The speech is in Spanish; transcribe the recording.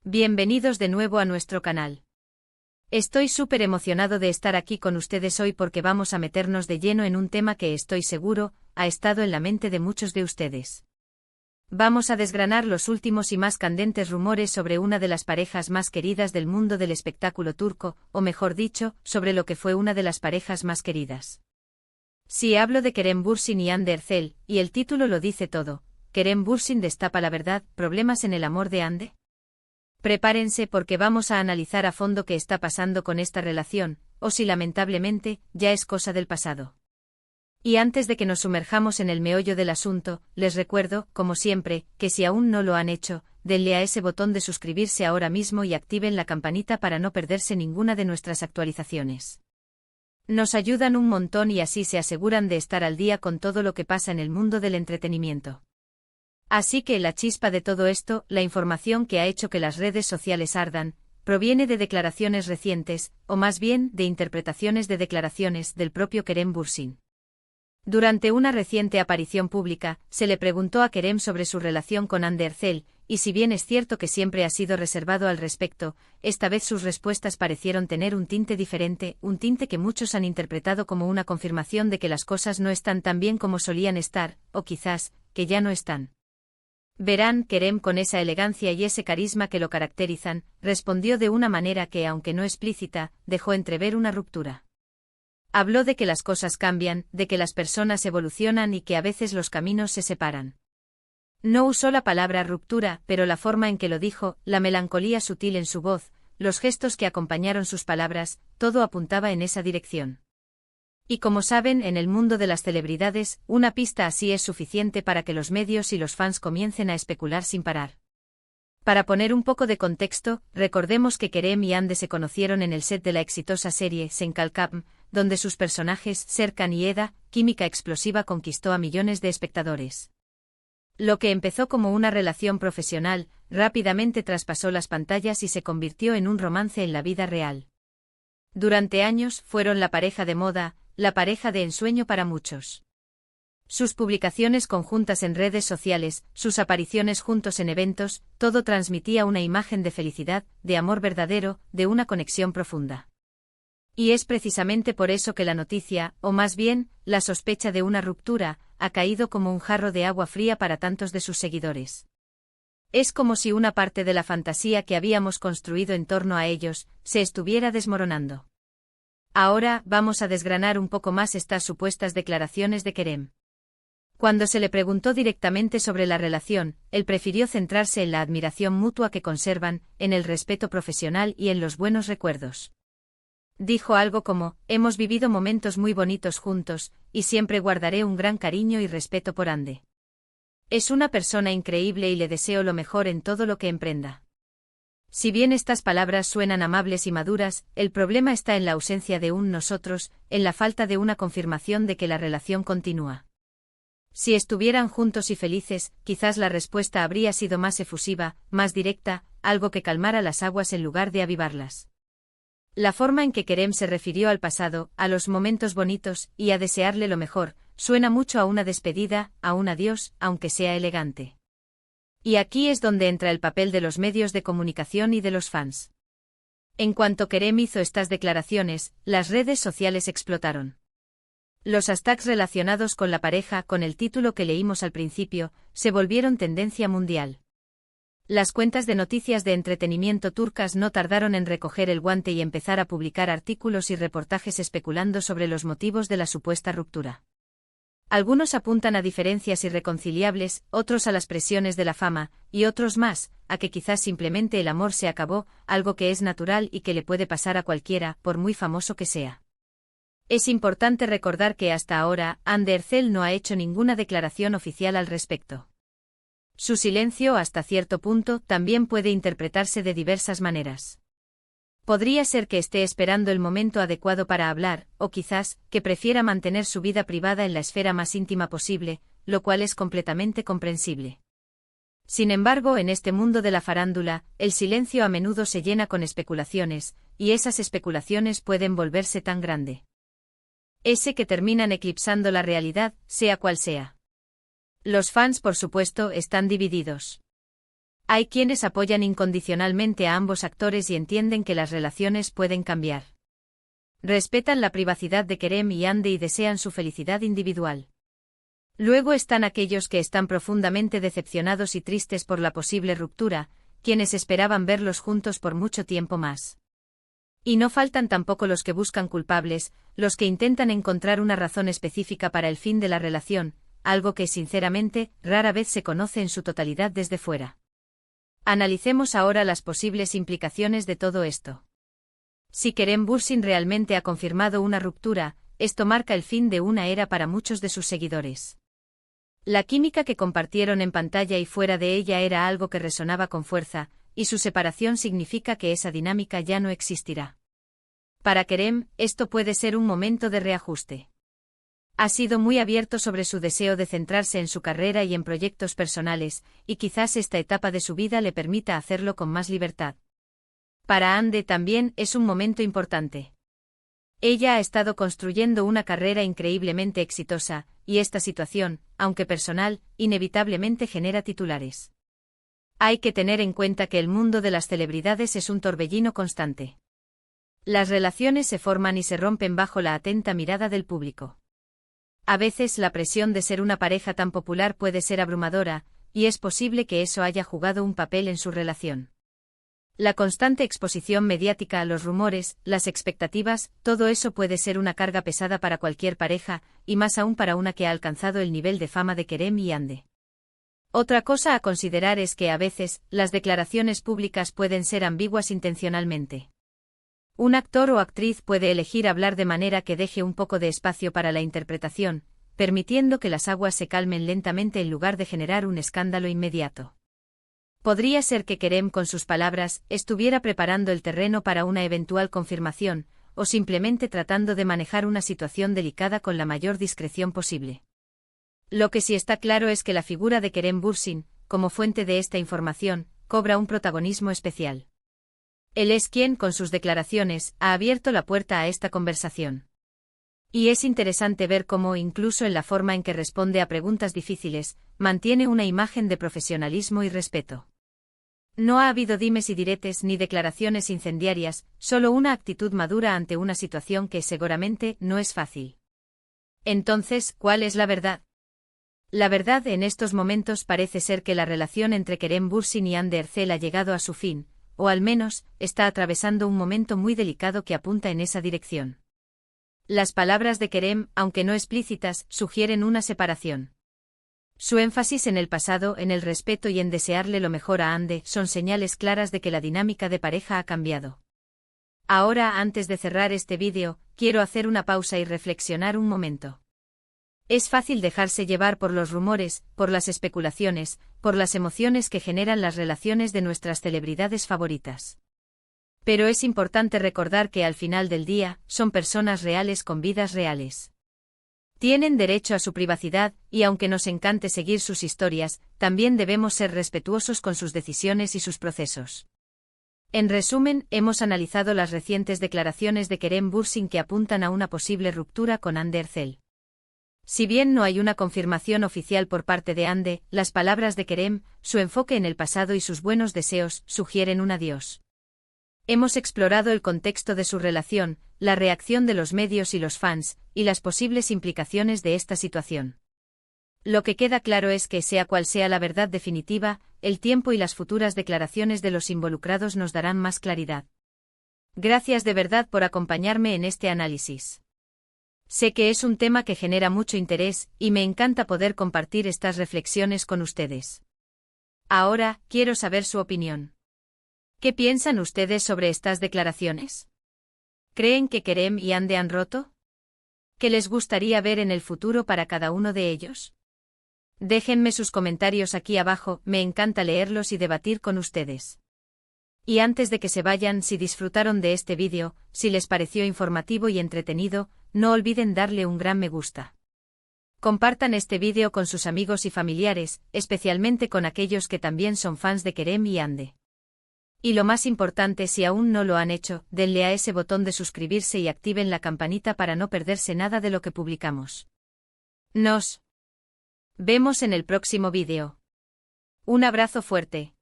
Bienvenidos de nuevo a nuestro canal. Estoy súper emocionado de estar aquí con ustedes hoy porque vamos a meternos de lleno en un tema que estoy seguro, ha estado en la mente de muchos de ustedes. Vamos a desgranar los últimos y más candentes rumores sobre una de las parejas más queridas del mundo del espectáculo turco, o mejor dicho, sobre lo que fue una de las parejas más queridas. Sí, hablo de Kerem Bürsin y Hande Erçel, y el título lo dice todo. Kerem Bürsin destapa la verdad, ¿problemas en el amor de Hande? Prepárense porque vamos a analizar a fondo qué está pasando con esta relación, o si lamentablemente, ya es cosa del pasado. Y antes de que nos sumerjamos en el meollo del asunto, les recuerdo, como siempre, que si aún no lo han hecho, denle a ese botón de suscribirse ahora mismo y activen la campanita para no perderse ninguna de nuestras actualizaciones. Nos ayudan un montón y así se aseguran de estar al día con todo lo que pasa en el mundo del entretenimiento. Así que la chispa de todo esto, la información que ha hecho que las redes sociales ardan, proviene de declaraciones recientes, o más bien, de interpretaciones de declaraciones del propio Kerem Bürsin. Durante una reciente aparición pública, se le preguntó a Kerem sobre su relación con Hande Erçel, y si bien es cierto que siempre ha sido reservado al respecto, esta vez sus respuestas parecieron tener un tinte diferente, un tinte que muchos han interpretado como una confirmación de que las cosas no están tan bien como solían estar, o quizás, que ya no están. Verán, Kerem, con esa elegancia y ese carisma que lo caracterizan, respondió de una manera que, aunque no explícita, dejó entrever una ruptura. Habló de que las cosas cambian, de que las personas evolucionan y que a veces los caminos se separan. No usó la palabra ruptura, pero la forma en que lo dijo, la melancolía sutil en su voz, los gestos que acompañaron sus palabras, todo apuntaba en esa dirección. Y como saben, en el mundo de las celebridades, una pista así es suficiente para que los medios y los fans comiencen a especular sin parar. Para poner un poco de contexto, recordemos que Kerem y Hande se conocieron en el set de la exitosa serie Sen Kalkam, donde sus personajes, Serkan y Eda, química explosiva conquistó a millones de espectadores. Lo que empezó como una relación profesional, rápidamente traspasó las pantallas y se convirtió en un romance en la vida real. Durante años, fueron la pareja de moda, la pareja de ensueño para muchos. Sus publicaciones conjuntas en redes sociales, sus apariciones juntos en eventos, todo transmitía una imagen de felicidad, de amor verdadero, de una conexión profunda. Y es precisamente por eso que la noticia, o más bien, la sospecha de una ruptura, ha caído como un jarro de agua fría para tantos de sus seguidores. Es como si una parte de la fantasía que habíamos construido en torno a ellos, se estuviera desmoronando. Ahora, vamos a desgranar un poco más estas supuestas declaraciones de Kerem. Cuando se le preguntó directamente sobre la relación, él prefirió centrarse en la admiración mutua que conservan, en el respeto profesional y en los buenos recuerdos. Dijo algo como, hemos vivido momentos muy bonitos juntos, y siempre guardaré un gran cariño y respeto por Hande. Es una persona increíble y le deseo lo mejor en todo lo que emprenda. Si bien estas palabras suenan amables y maduras, el problema está en la ausencia de un nosotros, en la falta de una confirmación de que la relación continúa. Si estuvieran juntos y felices, quizás la respuesta habría sido más efusiva, más directa, algo que calmara las aguas en lugar de avivarlas. La forma en que Kerem se refirió al pasado, a los momentos bonitos, y a desearle lo mejor, suena mucho a una despedida, a un adiós, aunque sea elegante. Y aquí es donde entra el papel de los medios de comunicación y de los fans. En cuanto Kerem hizo estas declaraciones, las redes sociales explotaron. Los hashtags relacionados con la pareja, con el título que leímos al principio, se volvieron tendencia mundial. Las cuentas de noticias de entretenimiento turcas no tardaron en recoger el guante y empezar a publicar artículos y reportajes especulando sobre los motivos de la supuesta ruptura. Algunos apuntan a diferencias irreconciliables, otros a las presiones de la fama, y otros más, a que quizás simplemente el amor se acabó, algo que es natural y que le puede pasar a cualquiera, por muy famoso que sea. Es importante recordar que hasta ahora, Hande Erçel no ha hecho ninguna declaración oficial al respecto. Su silencio, hasta cierto punto, también puede interpretarse de diversas maneras. Podría ser que esté esperando el momento adecuado para hablar, o quizás, que prefiera mantener su vida privada en la esfera más íntima posible, lo cual es completamente comprensible. Sin embargo, en este mundo de la farándula, el silencio a menudo se llena con especulaciones, y esas especulaciones pueden volverse tan grande. Ese que terminan eclipsando la realidad, sea cual sea. Los fans, por supuesto, están divididos. Hay quienes apoyan incondicionalmente a ambos actores y entienden que las relaciones pueden cambiar. Respetan la privacidad de Kerem y Hande y desean su felicidad individual. Luego están aquellos que están profundamente decepcionados y tristes por la posible ruptura, quienes esperaban verlos juntos por mucho tiempo más. Y no faltan tampoco los que buscan culpables, los que intentan encontrar una razón específica para el fin de la relación, algo que, sinceramente, rara vez se conoce en su totalidad desde fuera. Analicemos ahora las posibles implicaciones de todo esto. Si Kerem Bürsin realmente ha confirmado una ruptura, esto marca el fin de una era para muchos de sus seguidores. La química que compartieron en pantalla y fuera de ella era algo que resonaba con fuerza, y su separación significa que esa dinámica ya no existirá. Para Kerem, esto puede ser un momento de reajuste. Ha sido muy abierto sobre su deseo de centrarse en su carrera y en proyectos personales, y quizás esta etapa de su vida le permita hacerlo con más libertad. Para Hande también es un momento importante. Ella ha estado construyendo una carrera increíblemente exitosa, y esta situación, aunque personal, inevitablemente genera titulares. Hay que tener en cuenta que el mundo de las celebridades es un torbellino constante. Las relaciones se forman y se rompen bajo la atenta mirada del público. A veces la presión de ser una pareja tan popular puede ser abrumadora, y es posible que eso haya jugado un papel en su relación. La constante exposición mediática a los rumores, las expectativas, todo eso puede ser una carga pesada para cualquier pareja, y más aún para una que ha alcanzado el nivel de fama de Kerem y Hande. Otra cosa a considerar es que a veces, las declaraciones públicas pueden ser ambiguas intencionalmente. Un actor o actriz puede elegir hablar de manera que deje un poco de espacio para la interpretación, permitiendo que las aguas se calmen lentamente en lugar de generar un escándalo inmediato. Podría ser que Kerem con sus palabras estuviera preparando el terreno para una eventual confirmación, o simplemente tratando de manejar una situación delicada con la mayor discreción posible. Lo que sí está claro es que la figura de Kerem Bürsin, como fuente de esta información, cobra un protagonismo especial. Él es quien, con sus declaraciones, ha abierto la puerta a esta conversación. Y es interesante ver cómo, incluso en la forma en que responde a preguntas difíciles, mantiene una imagen de profesionalismo y respeto. No ha habido dimes y diretes ni declaraciones incendiarias, solo una actitud madura ante una situación que seguramente no es fácil. Entonces, ¿cuál es la verdad? La verdad en estos momentos parece ser que la relación entre Kerem Bürsin y Hande Erçel ha llegado a su fin, o al menos, está atravesando un momento muy delicado que apunta en esa dirección. Las palabras de Kerem, aunque no explícitas, sugieren una separación. Su énfasis en el pasado, en el respeto y en desearle lo mejor a Hande son señales claras de que la dinámica de pareja ha cambiado. Ahora, antes de cerrar este vídeo, quiero hacer una pausa y reflexionar un momento. Es fácil dejarse llevar por los rumores, por las especulaciones, por las emociones que generan las relaciones de nuestras celebridades favoritas. Pero es importante recordar que al final del día, son personas reales con vidas reales. Tienen derecho a su privacidad, y aunque nos encante seguir sus historias, también debemos ser respetuosos con sus decisiones y sus procesos. En resumen, hemos analizado las recientes declaraciones de Kerem Bürsin que apuntan a una posible ruptura con Hande Erçel. Si bien no hay una confirmación oficial por parte de Hande, las palabras de Kerem, su enfoque en el pasado y sus buenos deseos, sugieren un adiós. Hemos explorado el contexto de su relación, la reacción de los medios y los fans, y las posibles implicaciones de esta situación. Lo que queda claro es que, sea cual sea la verdad definitiva, el tiempo y las futuras declaraciones de los involucrados nos darán más claridad. Gracias de verdad por acompañarme en este análisis. Sé que es un tema que genera mucho interés, y me encanta poder compartir estas reflexiones con ustedes. Ahora, quiero saber su opinión. ¿Qué piensan ustedes sobre estas declaraciones? ¿Creen que Kerem y Hande han roto? ¿Qué les gustaría ver en el futuro para cada uno de ellos? Déjenme sus comentarios aquí abajo, me encanta leerlos y debatir con ustedes. Y antes de que se vayan, si disfrutaron de este vídeo, si les pareció informativo y entretenido, no olviden darle un gran me gusta. Compartan este vídeo con sus amigos y familiares, especialmente con aquellos que también son fans de Kerem y Hande. Y lo más importante, si aún no lo han hecho, denle a ese botón de suscribirse y activen la campanita para no perderse nada de lo que publicamos. Nos vemos en el próximo vídeo. Un abrazo fuerte.